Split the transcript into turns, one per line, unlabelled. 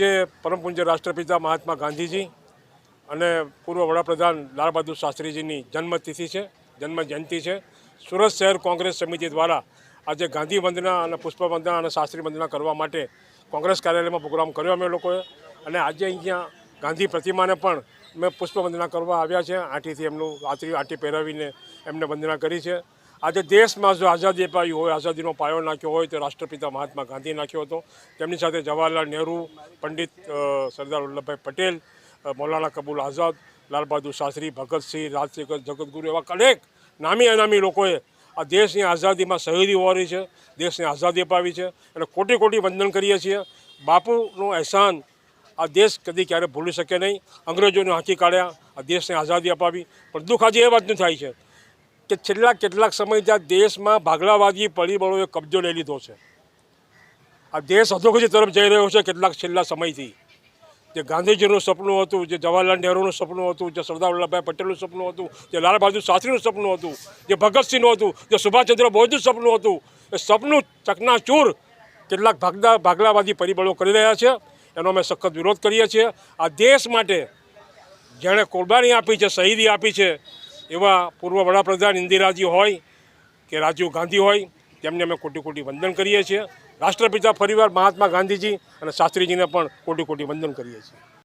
જે પરમ પૂજ્ય રાષ્ટ્રપિતા મહાત્મા ગાંધીજી અને પૂર્વ વડાપ્રધાન લાલ બહાદુર શાસ્ત્રીજીની જન્મતિથિ છે, જન્મ જયંતિ છે। સુરત શહેર કોંગ્રેસ સમિતિ દ્વારા આજે ગાંધી વંદના અને પુષ્પવંદના અને શાસ્ત્રી વંદના કરવા માટે કોંગ્રેસ કાર્યાલયમાં પ્રોગ્રામ કર્યો અમે લોકોએ। અને આજે અહીંયા ગાંધી પ્રતિમાને પણ મેં પુષ્પવંદના કરવા આવ્યા છે। આંટીથી એમનું આંટી પહેરાવીને એમને વંદના કરી છે। આજે દેશમાં જો આઝાદી અપાવી હોય, આઝાદીનો પાયો નાખ્યો હોય તો રાષ્ટ્રપિતા મહાત્મા ગાંધી નાખ્યો હતો। તેમની સાથે જવાહરલાલ નહેરુ, પંડિત સરદાર વલ્લભભાઈ પટેલ, મૌલાના કબૂલ આઝાદ, લાલ બહાદુર શાસ્ત્રી, ભગતસિંહ, રાજશેખર, જગતગુરુ એવા અનેક નામી અનામી લોકોએ આ દેશની આઝાદીમાં શહીદી વહોરી છે, દેશને આઝાદી અપાવી છે અને કોટી કોટી વંદન કરીએ છીએ। બાપુનું અહેસાન આ દેશ કદી ક્યારે ભૂલી શકે નહીં। અંગ્રેજોને હાંકી કાઢ્યા, આ દેશને આઝાદી અપાવી, પણ દુઃખ આજે એ વાતનું થાય છે કે છેલ્લા કેટલાક સમયથી આ દેશમાં ભાગલાવાદી પરિબળોએ કબજો લઈ લીધો છે। આ દેશ અધોગતિ તરફ જઈ રહ્યો છે કેટલાક છેલ્લા સમયથી। જે ગાંધીજીનું સપનું હતું, જે જવાહરલાલ નહેરુનું સપનું હતું, જે સરદાર વલ્લભભાઈ પટેલનું સપનું હતું, જે લાલ બહાદુર શાસ્ત્રીનું સપનું હતું, જે ભગતસિંહનું હતું, જે સુભાષચંદ્ર બોઝનું સપનું હતું, એ સપનું ચકનાચૂર કેટલાક ભાગલાવાદી પરિબળો કરી રહ્યા છે। એનો અમે સખત વિરોધ કરીએ છીએ। આ દેશ માટે જેણે કુરબાની આપી છે, શહીદી આપી છે, એવા પૂર્વ વડાપ્રધાન ઇન્દિરાજી હોય કે રાજીવ ગાંધી હોય, તેમને અમે કોટી કોટી વંદન કરીએ છીએ। રાષ્ટ્રપિતા ફરીવાર મહાત્મા ગાંધીજી અને શાસ્ત્રીજીને પણ કોટી કોટી વંદન કરીએ છીએ।